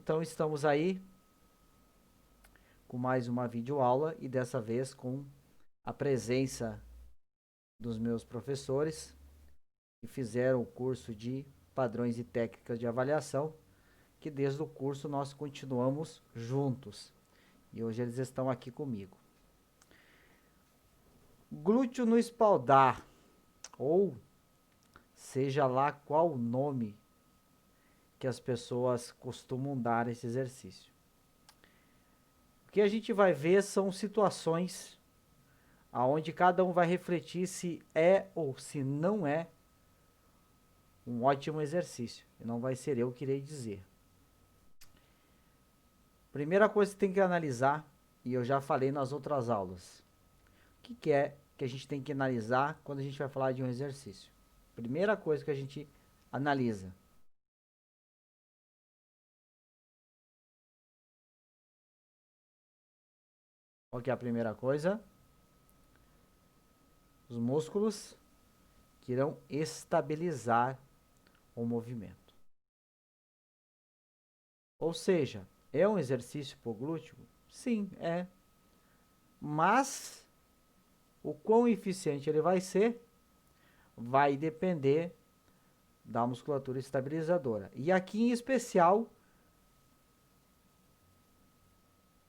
Então estamos aí com mais uma videoaula e dessa vez com a presença dos meus professores que fizeram o curso de padrões e técnicas de avaliação, que desde o curso nós continuamos juntos. E hoje eles estão aqui comigo. Glúteo no espaldar, ou seja lá qual o nome que as pessoas costumam dar a esse exercício. O que a gente vai ver são situações aonde cada um vai refletir se é ou se não é um ótimo exercício. E não vai ser eu que irei dizer. Primeira coisa que tem que analisar, e eu já falei nas outras aulas, o que é que a gente tem que analisar quando a gente vai falar de um exercício? Primeira coisa que a gente analisa. Qual que é a primeira coisa? Os músculos que irão estabilizar o movimento. Ou seja, é um exercício para o glúteo? Sim, é. Mas o quão eficiente ele vai ser vai depender da musculatura estabilizadora. E aqui em especial,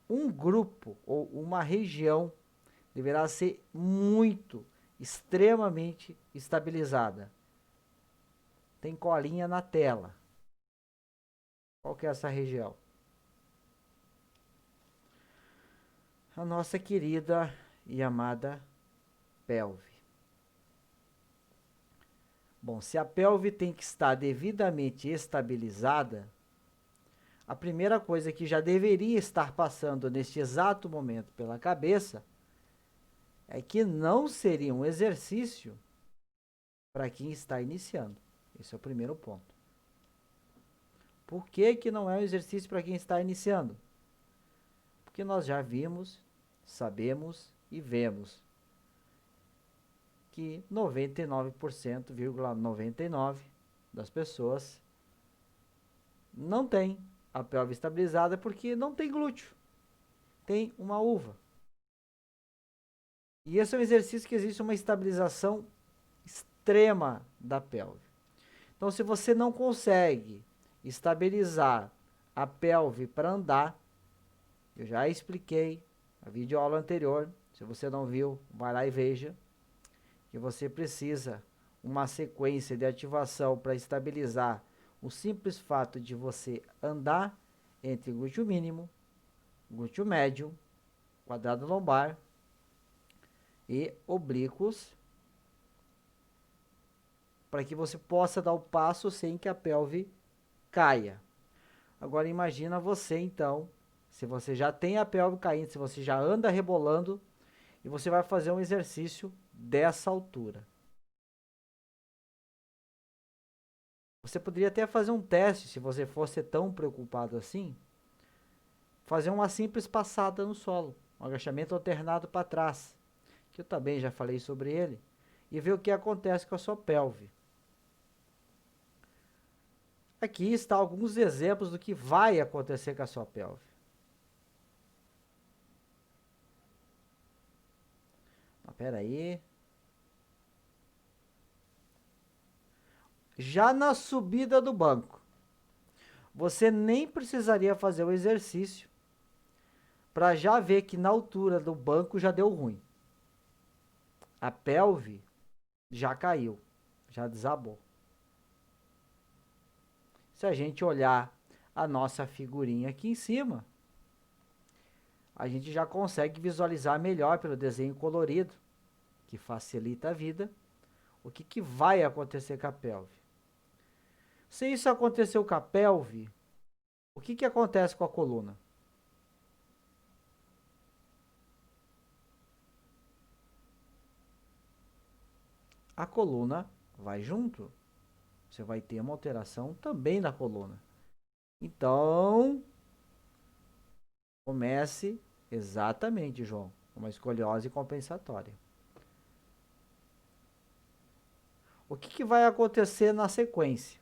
um grupo ou uma região deverá ser muito, extremamente estabilizada. Tem colinha na tela. Qual que é essa região? A nossa querida e amada pelve. Bom, se a pelve tem que estar devidamente estabilizada, a primeira coisa que já deveria estar passando neste exato momento pela cabeça é que não seria um exercício para quem está iniciando. Esse é o primeiro ponto. Por que que não é um exercício para quem está iniciando? Porque nós já vimos, sabemos e vemos que 99,99% das pessoas não tem a pelve estabilizada porque não tem glúteo, tem uma uva. E esse é um exercício que existe uma estabilização extrema da pelve. Então, se você não consegue estabilizar a pelve para andar, eu já expliquei na videoaula anterior, se você não viu, vai lá e veja, que você precisa uma sequência de ativação para estabilizar o simples fato de você andar entre glúteo mínimo, glúteo médio, quadrado lombar e oblíquos, para que você possa dar o passo sem que a pelve caia. Agora imagina você então, se você já tem a pelve caindo, se você já anda rebolando e você vai fazer um exercício dessa altura. Você poderia até fazer um teste, se você fosse tão preocupado assim, fazer uma simples passada no solo, um agachamento alternado para trás, que eu também já falei sobre ele, e ver o que acontece com a sua pelve. Aqui está alguns exemplos do que vai acontecer com a sua pelve. Espera aí. Já na subida do banco, você nem precisaria fazer o exercício para já ver que na altura do banco já deu ruim. A pelve já caiu, já desabou. Se a gente olhar a nossa figurinha aqui em cima, a gente já consegue visualizar melhor pelo desenho colorido, que facilita a vida, o que vai acontecer com a pelve. Se isso aconteceu com a pelve, o que acontece com a coluna? A coluna vai junto. Você vai ter uma alteração também na coluna. Então, comece exatamente, João, uma escoliose compensatória. O que vai acontecer na sequência?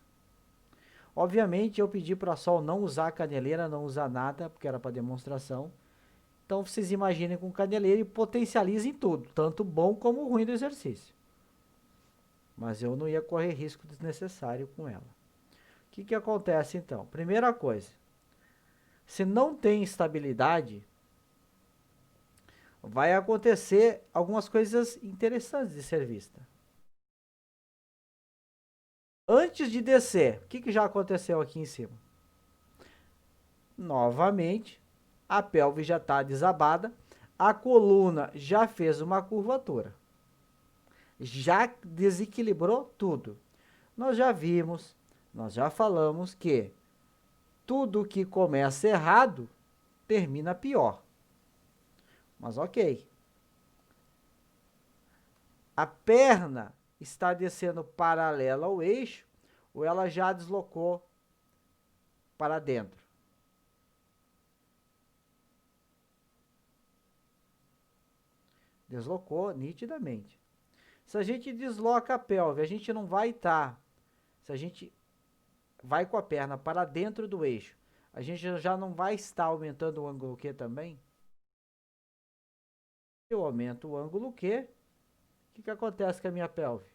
Obviamente, eu pedi para a Sol não usar caneleira, não usar nada, porque era para demonstração. Então, vocês imaginem com caneleira e potencializem tudo, tanto bom como ruim do exercício. Mas eu não ia correr risco desnecessário com ela. O que acontece então? Primeira coisa, se não tem estabilidade, vai acontecer algumas coisas interessantes de ser vista. Antes de descer, o que já aconteceu aqui em cima? Novamente, a pelve já está desabada, a coluna já fez uma curvatura, já desequilibrou tudo. Nós já vimos, nós já falamos que tudo que começa errado termina pior. Mas ok. A perna está descendo paralela ao eixo ou ela já deslocou para dentro? Deslocou nitidamente. Se a gente desloca a pelve, a gente não vai estar. Se a gente vai com a perna para dentro do eixo, a gente já não vai estar aumentando o ângulo Q também? Eu aumento o ângulo Q, o que acontece com a minha pelve?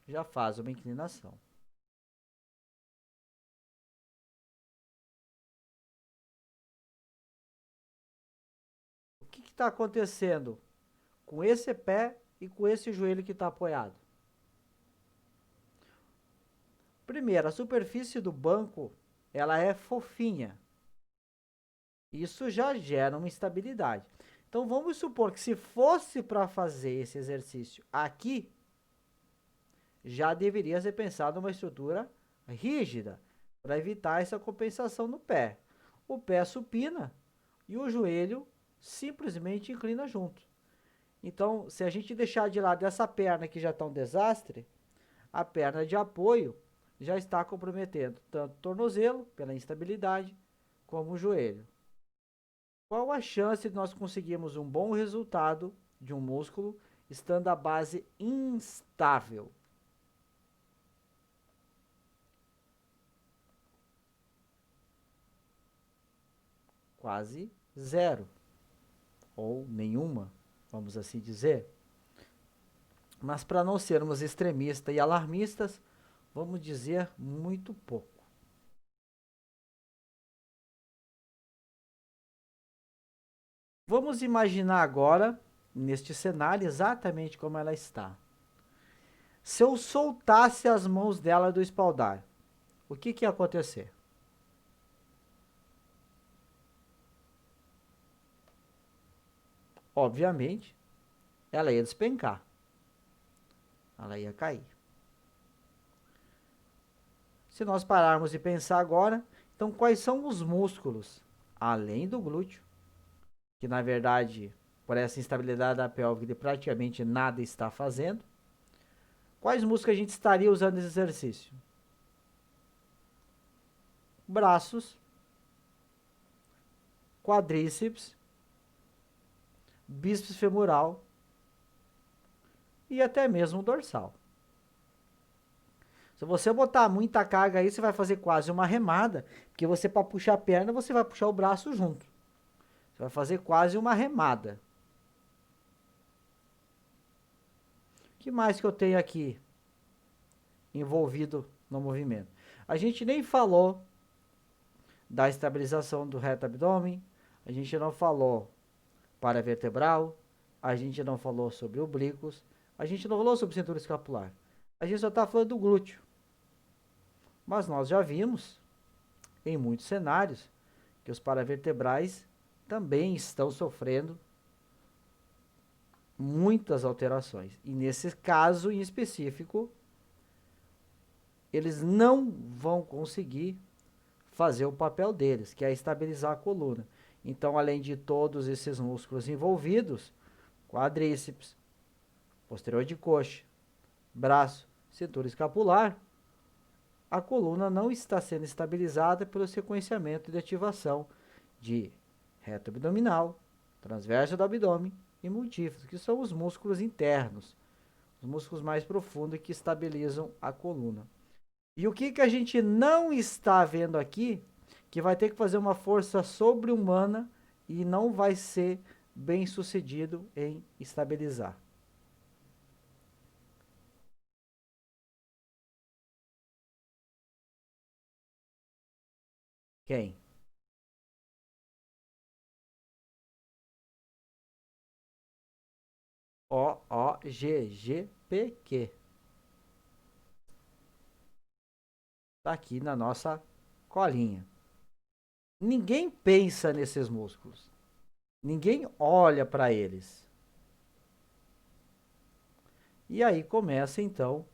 Já faz uma inclinação. O que está acontecendo com esse pé e com esse joelho que está apoiado? Primeiro, a superfície do banco ela é fofinha. Isso já gera uma instabilidade. Então vamos supor que se fosse para fazer esse exercício aqui, já deveria ser pensado uma estrutura rígida para evitar essa compensação no pé. O pé supina e o joelho simplesmente inclina junto. Então, se a gente deixar de lado essa perna que já está um desastre, a perna de apoio já está comprometendo tanto o tornozelo, pela instabilidade, como o joelho. Qual a chance de nós conseguirmos um bom resultado de um músculo estando a base instável? Quase zero, ou nenhuma, vamos assim dizer. Mas para não sermos extremistas e alarmistas, vamos dizer muito pouco. Vamos imaginar agora, neste cenário, exatamente como ela está. Se eu soltasse as mãos dela do espaldar, o que ia acontecer? Obviamente, ela ia despencar. Ela ia cair. Se nós pararmos e pensar agora, então quais são os músculos, além do glúteo, que na verdade, por essa instabilidade da pelve, ele praticamente nada está fazendo, quais músculos a gente estaria usando nesse exercício? Braços, quadríceps, bíceps femoral e até mesmo o dorsal. Se você botar muita carga aí, você vai fazer quase uma remada, porque você para puxar a perna, você vai puxar o braço junto. Você vai fazer quase uma remada. O que mais que eu tenho aqui envolvido no movimento? A gente nem falou da estabilização do reto abdômen, a gente não falou paravertebral, a gente não falou sobre oblíquos, a gente não falou sobre cintura escapular. A gente só está falando do glúteo. Mas nós já vimos, em muitos cenários, que os paravertebrais também estão sofrendo muitas alterações. E nesse caso em específico, eles não vão conseguir fazer o papel deles, que é estabilizar a coluna. Então, além de todos esses músculos envolvidos, quadríceps, posterior de coxa, braço, cintura escapular, a coluna não está sendo estabilizada pelo sequenciamento de ativação de reto abdominal, transverso do abdômen e multífidos, que são os músculos internos, Os músculos mais profundos que estabilizam a coluna. E o que a gente não está vendo aqui, que vai ter que fazer uma força sobre-humana e não vai ser bem sucedido em estabilizar. Quem? OOGGPQ. Está aqui na nossa colinha. Ninguém pensa nesses músculos. Ninguém olha para eles. E aí começa então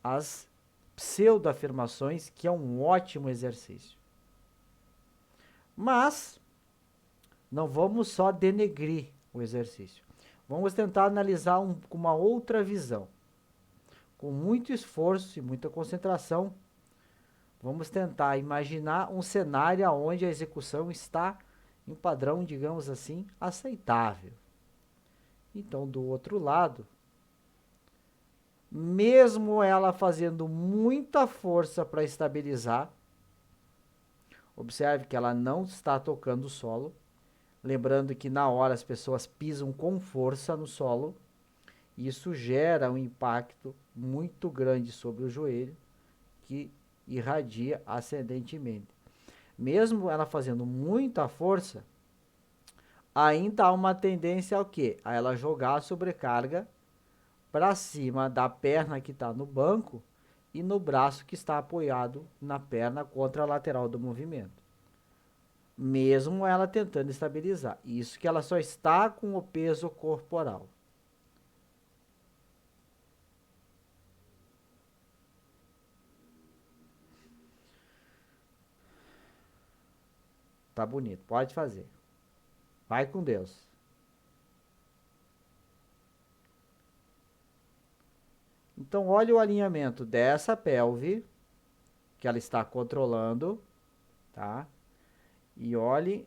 as pseudoafirmações, que é um ótimo exercício. Mas não vamos só denegrir o exercício. Vamos tentar analisar com uma outra visão. Com muito esforço e muita concentração, vamos tentar imaginar um cenário onde a execução está em um padrão, digamos assim, aceitável. Então, do outro lado, mesmo ela fazendo muita força para estabilizar, observe que ela não está tocando o solo. Lembrando que na hora as pessoas pisam com força no solo, e isso gera um impacto muito grande sobre o joelho, que irradia ascendentemente. Mesmo ela fazendo muita força, ainda há uma tendência ao quê? A ela jogar a sobrecarga para cima da perna que está no banco e no braço que está apoiado na perna contra a lateral do movimento. Mesmo ela tentando estabilizar. Isso que ela só está com o peso corporal. Tá bonito, pode fazer. Vai com Deus. Então, olha o alinhamento dessa pelve, que ela está controlando, tá? E olhe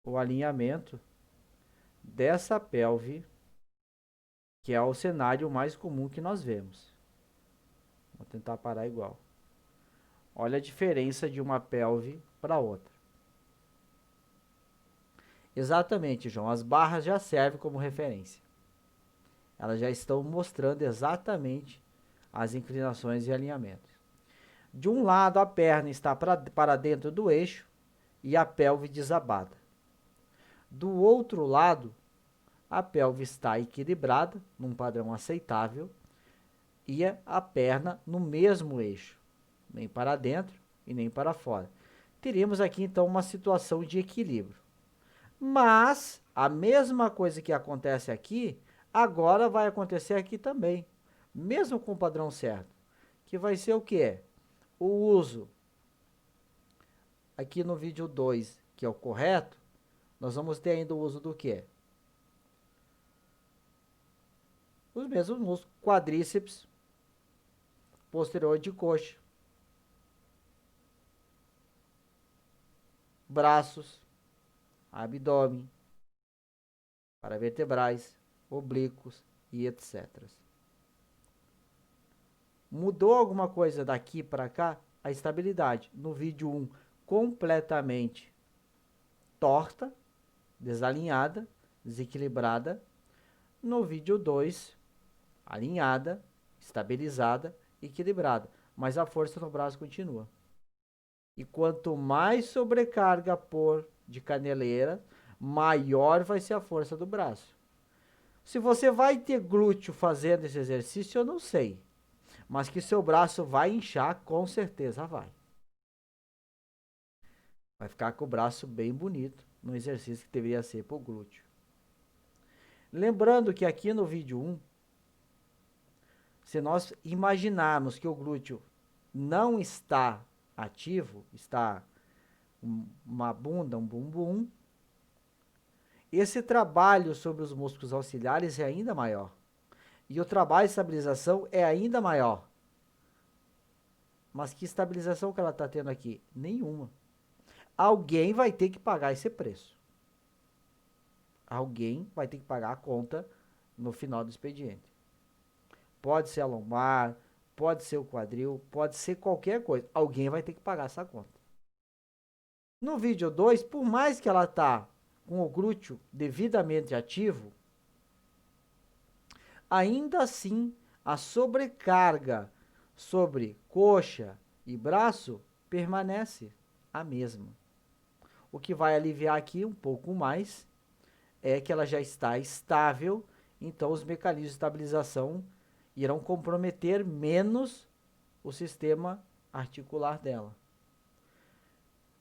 o alinhamento dessa pelve, que é o cenário mais comum que nós vemos. Vou tentar parar igual. Olha a diferença de uma pelve para outra. Exatamente, João. As barras já servem como referência. Elas já estão mostrando exatamente as inclinações e alinhamentos. De um lado, a perna está para dentro do eixo e a pelve desabada. Do outro lado, a pelve está equilibrada, num padrão aceitável, e a perna no mesmo eixo, nem para dentro e nem para fora. Teríamos aqui então uma situação de equilíbrio. Mas a mesma coisa que acontece aqui, agora vai acontecer aqui também, mesmo com o padrão certo, que vai ser o quê? O uso, aqui no vídeo 2, que é o correto, nós vamos ter ainda o uso do quê? Os mesmos músculos, quadríceps, posterior de coxa, braços, abdômen, paravertebrais, oblíquos e etc. Mudou alguma coisa daqui para cá? A estabilidade. No vídeo 1, completamente torta, desalinhada, desequilibrada. No vídeo 2, alinhada, estabilizada, equilibrada. Mas a força no braço continua. E quanto mais sobrecarga pôr de caneleira, maior vai ser a força do braço. Se você vai ter glúteo fazendo esse exercício, eu não sei. Mas que seu braço vai inchar, com certeza vai. Vai ficar com o braço bem bonito no exercício que deveria ser para o glúteo. Lembrando que aqui no vídeo 1, se nós imaginarmos que o glúteo não está ativo, está uma bunda, um bumbum, esse trabalho sobre os músculos auxiliares é ainda maior. E o trabalho de estabilização é ainda maior. Mas que estabilização que ela está tendo aqui? Nenhuma. Alguém vai ter que pagar esse preço. Alguém vai ter que pagar a conta no final do expediente. Pode ser a lombar, pode ser o quadril, pode ser qualquer coisa. Alguém vai ter que pagar essa conta. No vídeo 2, por mais que ela está com o glúteo devidamente ativo, ainda assim a sobrecarga sobre coxa e braço permanece a mesma. O que vai aliviar aqui um pouco mais é que ela já está estável, então os mecanismos de estabilização irão comprometer menos o sistema articular dela.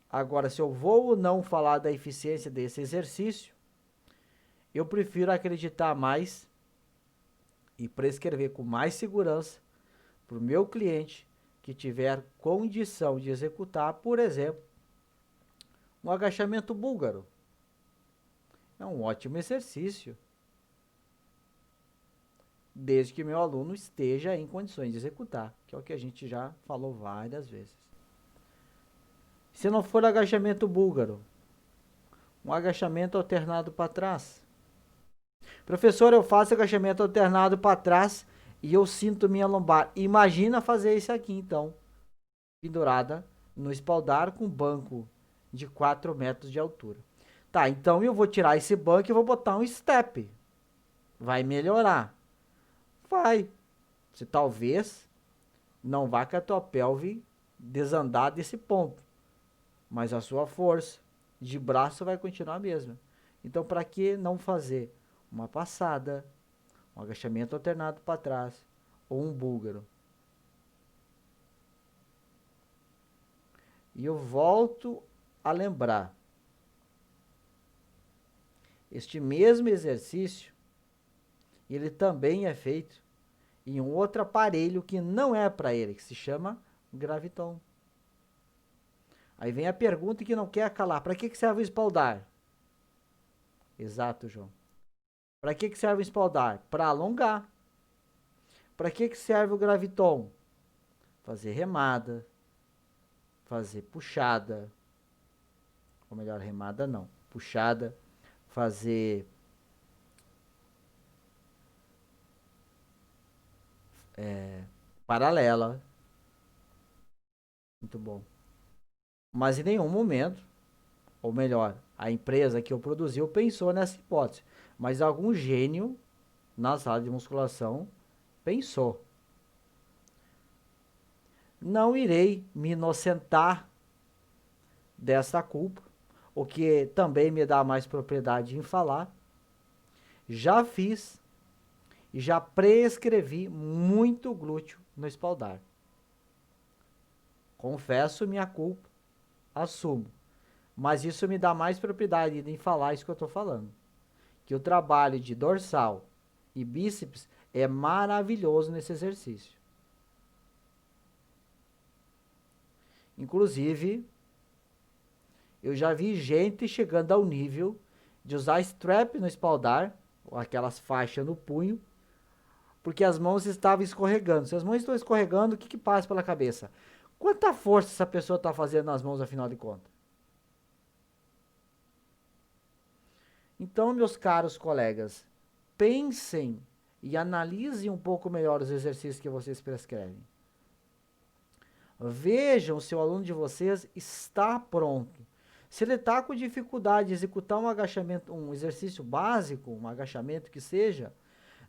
Agora, se eu vou ou não falar da eficiência desse exercício, eu prefiro acreditar mais e prescrever com mais segurança para o meu cliente que tiver condição de executar, por exemplo, um agachamento búlgaro. É um ótimo exercício, desde que meu aluno esteja em condições de executar, que é o que a gente já falou várias vezes. Se não for agachamento búlgaro, um agachamento alternado para trás. Professor, eu faço agachamento alternado para trás e eu sinto minha lombar. Imagina fazer isso aqui, então, pendurada no espaldar com banco de 4 metros de altura. Tá, então eu vou tirar esse banco e vou botar um step. Vai melhorar? Vai. Você talvez não vá com a tua pelve desandar desse ponto, mas a sua força de braço vai continuar a mesma. Então, para que não fazer uma passada, um agachamento alternado para trás ou um búlgaro? E eu volto a lembrar, este mesmo exercício, ele também é feito em um outro aparelho que não é para ele, que se chama Graviton. Aí vem a pergunta que não quer calar: para que serve o espaldar? Exato, João. Para que serve o espaldar? Para alongar. Para que serve o Graviton? Fazer remada, fazer puxada, ou melhor, remada não, puxada, fazer paralela. Muito bom. Mas em nenhum momento, ou melhor, a empresa que eu produziu pensou nessa hipótese. Mas algum gênio na sala de musculação pensou. Não irei me inocentar dessa culpa, o que também me dá mais propriedade em falar. Já fiz e já prescrevi muito glúteo no espaldar. Confesso minha culpa, assumo. Mas isso me dá mais propriedade em falar isso que eu estou falando. Que o trabalho de dorsal e bíceps é maravilhoso nesse exercício. Inclusive, eu já vi gente chegando ao nível de usar strap no espaldar, ou aquelas faixas no punho, porque as mãos estavam escorregando. Se as mãos estão escorregando, o que passa pela cabeça? Quanta força essa pessoa está fazendo nas mãos, afinal de contas? Então, meus caros colegas, pensem e analisem um pouco melhor os exercícios que vocês prescrevem. Vejam se o aluno de vocês está pronto. Se ele está com dificuldade de executar um agachamento, um exercício básico, um agachamento que seja,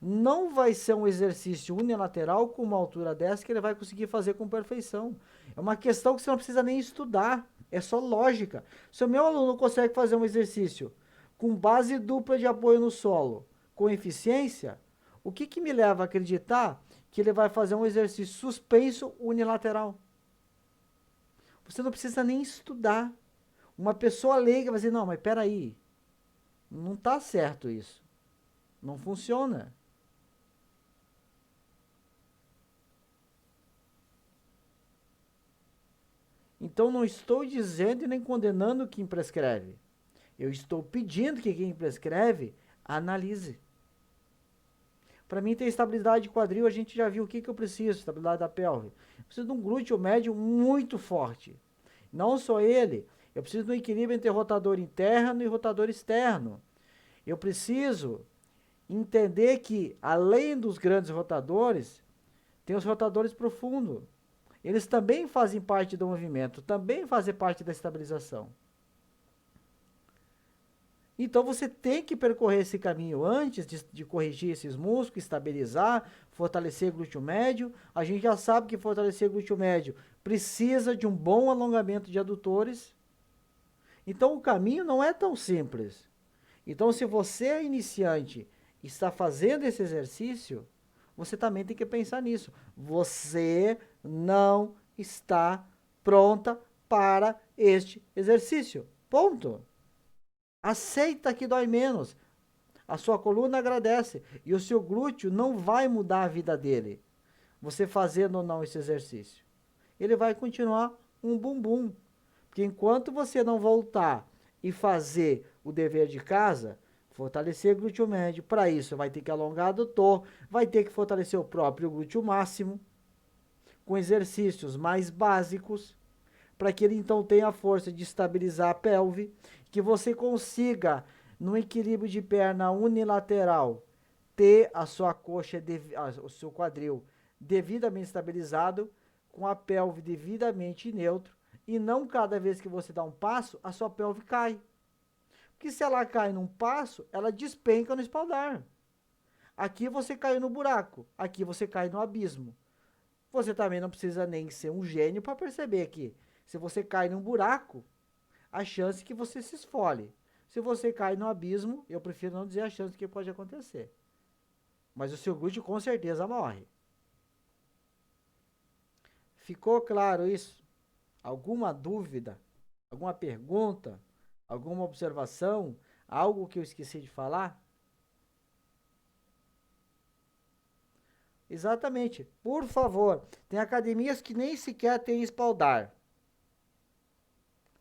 não vai ser um exercício unilateral com uma altura dessa que ele vai conseguir fazer com perfeição. É uma questão que você não precisa nem estudar, é só lógica. Se o meu aluno consegue fazer um exercício com base dupla de apoio no solo, com eficiência, o que me leva a acreditar que ele vai fazer um exercício suspenso unilateral? Você não precisa nem estudar. Uma pessoa leiga vai dizer, não, mas peraí, não está certo isso. Não funciona. Então não estou dizendo e nem condenando quem prescreve. Eu estou pedindo que quem prescreve analise. Para mim ter estabilidade de quadril, a gente já viu o que eu preciso, estabilidade da pelve. Eu preciso de um glúteo médio muito forte. Não só ele, eu preciso de um equilíbrio entre rotador interno e rotador externo. Eu preciso entender que, além dos grandes rotadores, tem os rotadores profundos. Eles também fazem parte do movimento, também fazem parte da estabilização. Então você tem que percorrer esse caminho antes de corrigir esses músculos, estabilizar, fortalecer glúteo médio. A gente já sabe que fortalecer glúteo médio precisa de um bom alongamento de adutores. Então o caminho não é tão simples. Então se você é iniciante e está fazendo esse exercício, você também tem que pensar nisso. Você não está pronta para este exercício. Ponto. Aceita que dói menos. A sua coluna agradece. E o seu glúteo não vai mudar a vida dele. Você fazendo ou não esse exercício. Ele vai continuar um bumbum. Porque enquanto você não voltar e fazer o dever de casa, fortalecer o glúteo médio, para isso vai ter que alongar adutor, vai ter que fortalecer o próprio glúteo máximo, com exercícios mais básicos, para que ele então tenha a força de estabilizar a pelve, que você consiga, no equilíbrio de perna unilateral, ter a sua coxa, o seu quadril devidamente estabilizado, com a pelve devidamente neutro, e não cada vez que você dá um passo, a sua pelve cai. Porque se ela cai num passo, ela despenca no espaldar. Aqui você caiu no buraco, aqui você cai no abismo. Você também não precisa nem ser um gênio para perceber que se você cai num buraco, a chance que você se esfole. Se você cai no abismo, eu prefiro não dizer a chance que pode acontecer. Mas o seu glúteo com certeza morre. Ficou claro isso? Alguma dúvida? Alguma pergunta? Alguma observação? Algo que eu esqueci de falar? Exatamente. Por favor, tem academias que nem sequer têm espaldar.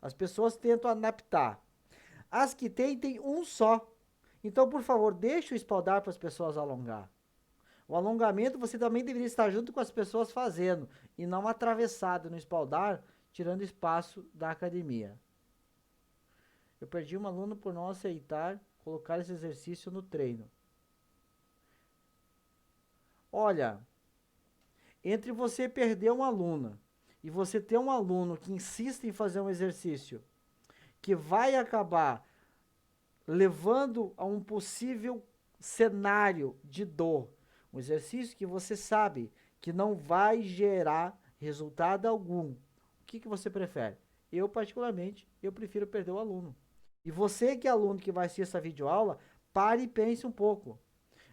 As pessoas tentam adaptar. As que tem um só. Então, por favor, deixe o espaldar para as pessoas alongar. O alongamento você também deveria estar junto com as pessoas fazendo e não atravessado no espaldar, tirando espaço da academia. Eu perdi um aluno por não aceitar colocar esse exercício no treino. Olha, entre você perder uma aluna e você ter um aluno que insiste em fazer um exercício que vai acabar levando a um possível cenário de dor, um exercício que você sabe que não vai gerar resultado algum, o que você prefere? Eu, particularmente, eu prefiro perder o aluno. E você que é aluno que vai assistir essa videoaula, pare e pense um pouco.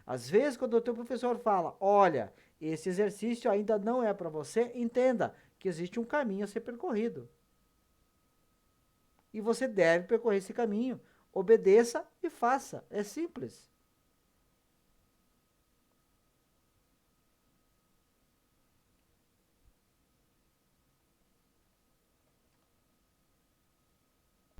Às vezes, quando o teu professor fala, olha, esse exercício ainda não é para você, entenda que existe um caminho a ser percorrido. E você deve percorrer esse caminho. Obedeça e faça. É simples.